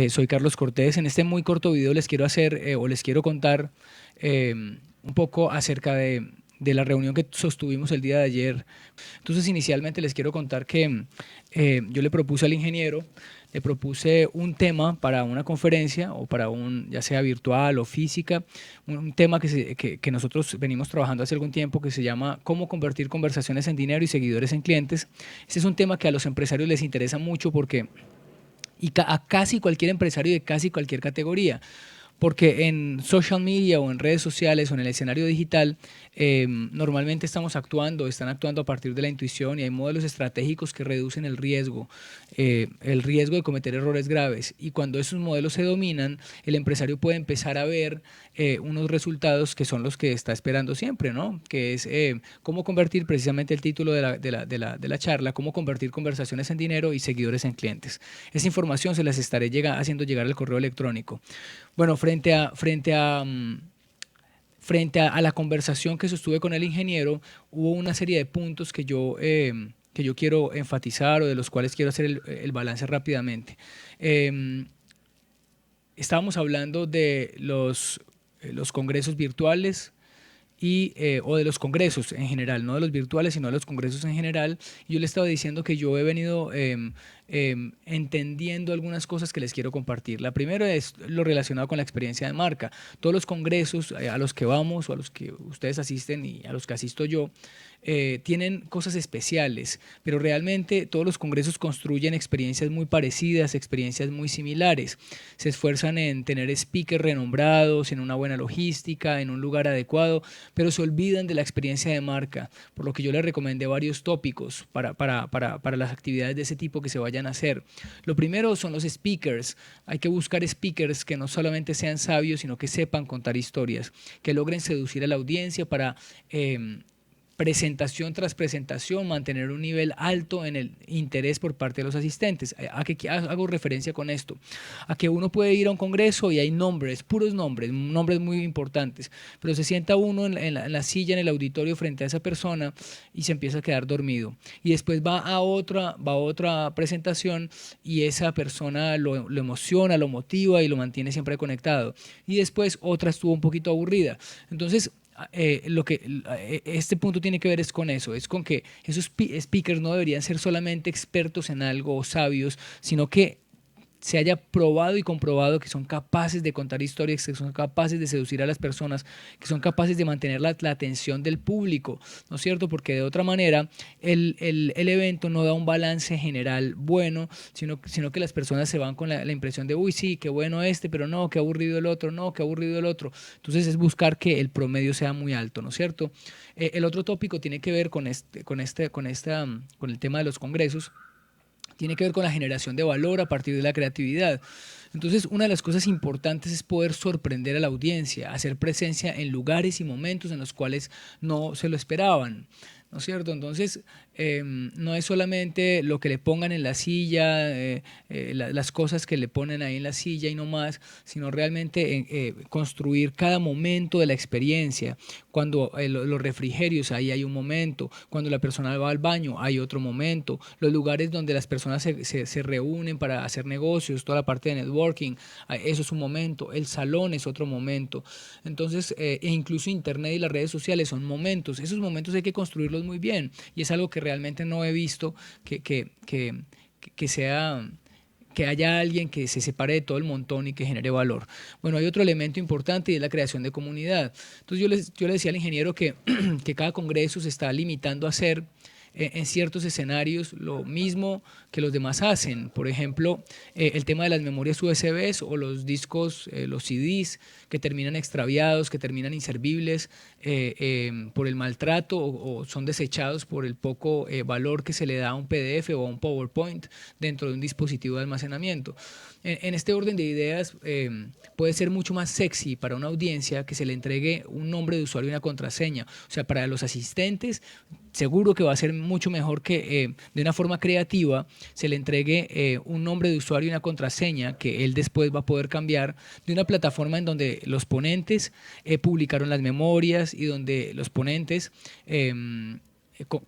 Soy Carlos Cortés. En este muy corto video les quiero hacer o les quiero contar un poco acerca de la reunión que sostuvimos el día de ayer. Entonces, inicialmente les quiero contar que yo le propuse al ingeniero, le propuse un tema para una conferencia o para ya sea virtual o física, un tema que nosotros venimos trabajando hace algún tiempo que se llama cómo convertir conversaciones en dinero y seguidores en clientes. Este es un tema que a los empresarios les interesa mucho porque a casi cualquier empresario de casi cualquier categoría. Porque en social media o en redes sociales o en el escenario digital normalmente están actuando a partir de la intuición y hay modelos estratégicos que reducen el riesgo de cometer errores graves. Y cuando esos modelos se dominan, el empresario puede empezar a ver unos resultados que son los que está esperando siempre, ¿no? Que es cómo convertir, precisamente el título de la charla, cómo convertir conversaciones en dinero y seguidores en clientes. Esa información se las estaré haciendo llegar al correo electrónico. Bueno, frente a la conversación que sostuve con el ingeniero, hubo una serie de puntos que yo quiero enfatizar o de los cuales quiero hacer el balance rápidamente. Eh, Estábamos hablando de los congresos virtuales o de los congresos en general, no de los virtuales, sino de los congresos en general. Yo le estaba diciendo que yo he venido entendiendo algunas cosas que les quiero compartir. La primera es lo relacionado con la experiencia de marca. Todos los congresos a los que vamos o a los que ustedes asisten y a los que asisto yo, tienen cosas especiales, pero realmente todos los congresos construyen experiencias muy parecidas, experiencias muy similares. Se esfuerzan en tener speakers renombrados, en una buena logística, en un lugar adecuado, pero se olvidan de la experiencia de marca, por lo que yo les recomendé varios tópicos para las actividades de ese tipo que se vayan a hacer. Lo primero son los speakers. Hay que buscar speakers que no solamente sean sabios, sino que sepan contar historias, que logren seducir a la audiencia para presentación tras presentación, mantener un nivel alto en el interés por parte de los asistentes. ¿A qué hago referencia con esto? A que uno puede ir a un congreso y hay nombres, puros nombres, nombres muy importantes, pero se sienta uno en la silla, en el auditorio frente a esa persona y se empieza a quedar dormido. Y después va a otra presentación y esa persona lo emociona, lo motiva y lo mantiene siempre conectado. Y después otra estuvo un poquito aburrida. Entonces, este punto tiene que ver es con eso, es con que esos speakers no deberían ser solamente expertos en algo o sabios, sino que se haya probado y comprobado que son capaces de contar historias, que son capaces de seducir a las personas, que son capaces de mantener la atención del público, ¿no es cierto? Porque de otra manera el evento no da un balance general bueno, sino que las personas se van con la impresión de, uy, sí, qué bueno este, pero no, qué aburrido el otro, no, qué aburrido el otro. Entonces es buscar que el promedio sea muy alto, ¿no es cierto? El otro tópico tiene que ver con el tema de los congresos, tiene que ver con la generación de valor a partir de la creatividad. Entonces, una de las cosas importantes es poder sorprender a la audiencia, hacer presencia en lugares y momentos en los cuales no se lo esperaban, ¿no es cierto? Entonces, no es solamente lo que le pongan en la silla, las cosas que le ponen ahí en la silla y no más, sino realmente construir cada momento de la experiencia. Cuando los refrigerios, ahí hay un momento. Cuando la persona va al baño, hay otro momento. Los lugares donde las personas se reúnen para hacer negocios, toda la parte de networking, eso es un momento. El salón es otro momento. Entonces, e incluso Internet y las redes sociales son momentos. Esos momentos hay que construirlos muy bien. Y es algo que realmente no he visto que sea que haya alguien que se separe de todo el montón y que genere valor. Bueno, hay otro elemento importante y es la creación de comunidad. Entonces yo le decía al ingeniero que cada congreso se está limitando a hacer en ciertos escenarios lo mismo que los demás hacen. Por ejemplo, el tema de las memorias USBs o los discos, los CDs que terminan extraviados, que terminan inservibles por el maltrato o son desechados por el poco valor que se le da a un PDF o a un PowerPoint dentro de un dispositivo de almacenamiento. En este orden de ideas, puede ser mucho más sexy para una audiencia que se le entregue un nombre de usuario y una contraseña. O sea, para los asistentes, seguro que va a ser mucho mejor que de una forma creativa se le entregue un nombre de usuario y una contraseña que él después va a poder cambiar de una plataforma en donde los ponentes publicaron las memorias y donde los ponentes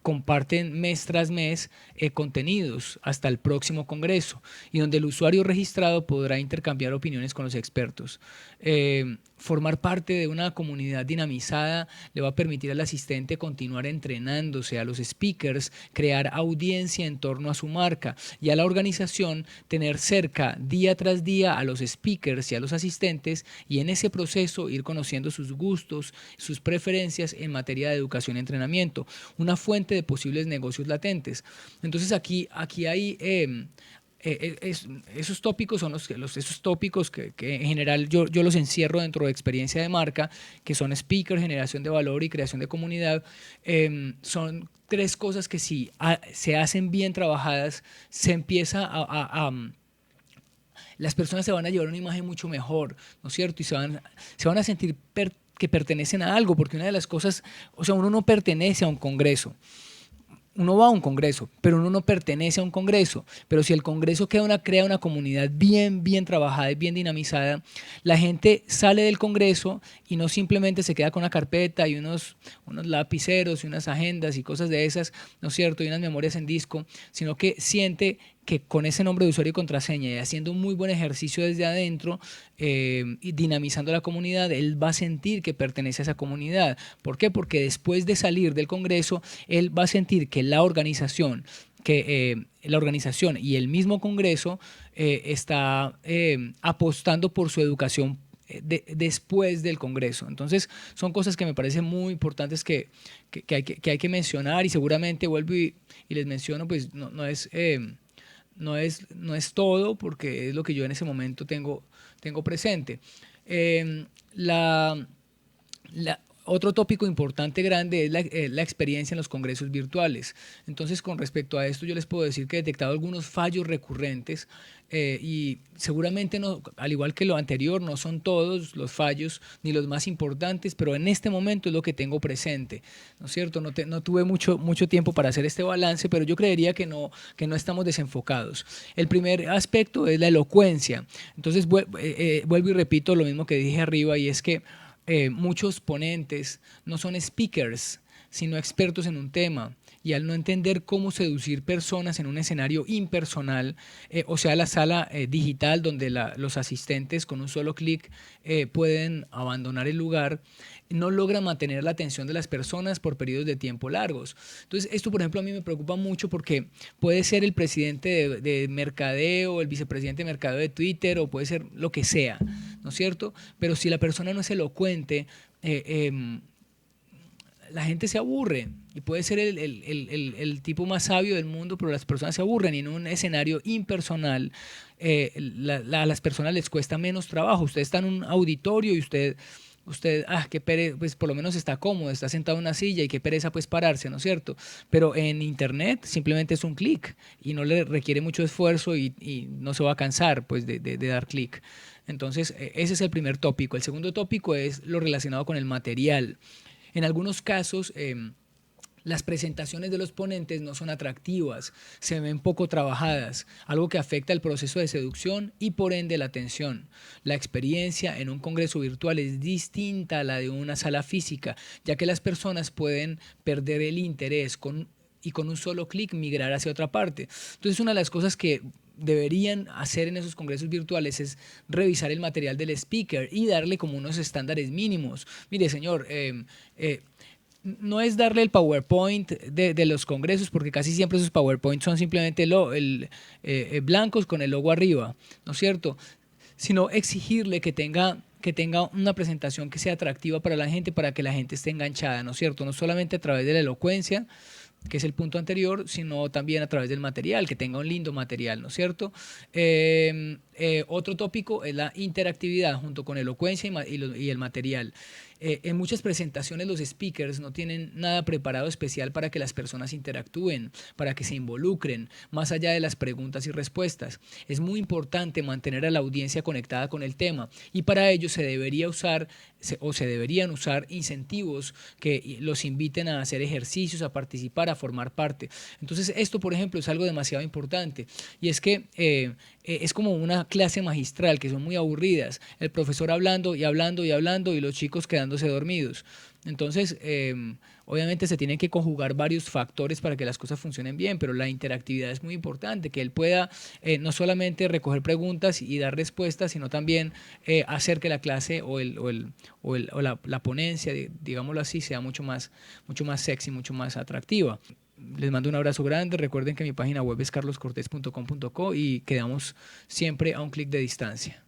comparten mes tras mes contenidos hasta el próximo congreso y donde el usuario registrado podrá intercambiar opiniones con los expertos. Formar parte de una comunidad dinamizada le va a permitir al asistente continuar entrenándose, a los speakers crear audiencia en torno a su marca y a la organización tener cerca día tras día a los speakers y a los asistentes, y en ese proceso ir conociendo sus gustos, sus preferencias en materia de educación y entrenamiento, una fuente de posibles negocios latentes. Entonces aquí hay esos tópicos son esos tópicos que en general yo los encierro dentro de experiencia de marca, que son speaker, generación de valor y creación de comunidad. Son tres cosas que si se hacen bien trabajadas, se empieza las personas se van a llevar una imagen mucho mejor, ¿no es cierto? Y se van a sentir que pertenecen a algo, porque una de las cosas, o sea, uno no pertenece a un congreso. Uno va a un congreso, pero uno no pertenece a un congreso. Pero si el congreso crea una comunidad bien trabajada y bien dinamizada, la gente sale del congreso y no simplemente se queda con una carpeta y unos lapiceros y unas agendas y cosas de esas, ¿no es cierto? Y unas memorias en disco, sino que siente que con ese nombre de usuario y contraseña y haciendo un muy buen ejercicio desde adentro y dinamizando la comunidad, él va a sentir que pertenece a esa comunidad. ¿Por qué? Porque después de salir del congreso, él va a sentir que la organización y el mismo congreso está apostando por su educación después del congreso. Entonces son cosas que me parecen muy importantes que hay que mencionar, y seguramente vuelvo y les menciono, pues no es todo, porque es lo que yo en ese momento tengo presente. Otro tópico importante, grande, es la experiencia en los congresos virtuales. Entonces, con respecto a esto, yo les puedo decir que he detectado algunos fallos recurrentes y seguramente, no, al igual que lo anterior, no son todos los fallos ni los más importantes, pero en este momento es lo que tengo presente, ¿no es cierto? No tuve mucho tiempo para hacer este balance, pero yo creería que no estamos desenfocados. El primer aspecto es la elocuencia. Entonces, vuelvo y repito lo mismo que dije arriba, y es que muchos ponentes no son speakers, sino expertos en un tema, y al no entender cómo seducir personas en un escenario impersonal, o sea, la sala digital donde los asistentes con un solo clic pueden abandonar el lugar, no logran mantener la atención de las personas por periodos de tiempo largos. Entonces, esto, por ejemplo, a mí me preocupa mucho, porque puede ser el presidente de mercadeo, el vicepresidente de mercadeo de Twitter, o puede ser lo que sea, ¿no es cierto? Pero si la persona no es elocuente, la gente se aburre, y puede ser el tipo más sabio del mundo, pero las personas se aburren, y en un escenario impersonal a las personas les cuesta menos trabajo. Usted está en un auditorio y usted, qué pereza, pues por lo menos está cómodo, está sentado en una silla, y qué pereza pues pararse, ¿no es cierto? Pero en internet simplemente es un clic y no le requiere mucho esfuerzo, y no se va a cansar pues de dar clic. Entonces, ese es el primer tópico. El segundo tópico es lo relacionado con el material. En algunos casos, las presentaciones de los ponentes no son atractivas, se ven poco trabajadas, algo que afecta el proceso de seducción y por ende la atención. La experiencia en un congreso virtual es distinta a la de una sala física, ya que las personas pueden perder el interés y con un solo clic migrar hacia otra parte. Entonces, una de las cosas que deberían hacer en esos congresos virtuales es revisar el material del speaker y darle como unos estándares mínimos. Mire, señor, no es darle el PowerPoint de los congresos, porque casi siempre esos PowerPoint son simplemente blancos con el logo arriba, ¿no es cierto? Sino exigirle que tenga una presentación que sea atractiva para la gente, para que la gente esté enganchada, ¿no es cierto? No solamente a través de la elocuencia, que es el punto anterior, sino también a través del material, que tenga un lindo material, ¿no es cierto? Otro tópico es la interactividad junto con elocuencia y el material. En muchas presentaciones los speakers no tienen nada preparado especial para que las personas interactúen, para que se involucren, más allá de las preguntas y respuestas. Es muy importante mantener a la audiencia conectada con el tema, y para ello se deberían usar incentivos que los inviten a hacer ejercicios, a participar, a formar parte. Entonces, esto, por ejemplo, es algo demasiado importante, y es que es como una clase magistral, que son muy aburridas, el profesor hablando y hablando y hablando, y los chicos quedando quedándose dormidos. Entonces, obviamente se tienen que conjugar varios factores para que las cosas funcionen bien, pero la interactividad es muy importante, que él pueda no solamente recoger preguntas y dar respuestas, sino también hacer que la clase o la ponencia, digámoslo así, sea mucho más sexy, mucho más atractiva. Les mando un abrazo grande. Recuerden que mi página web es carloscortes.com.co y quedamos siempre a un clic de distancia.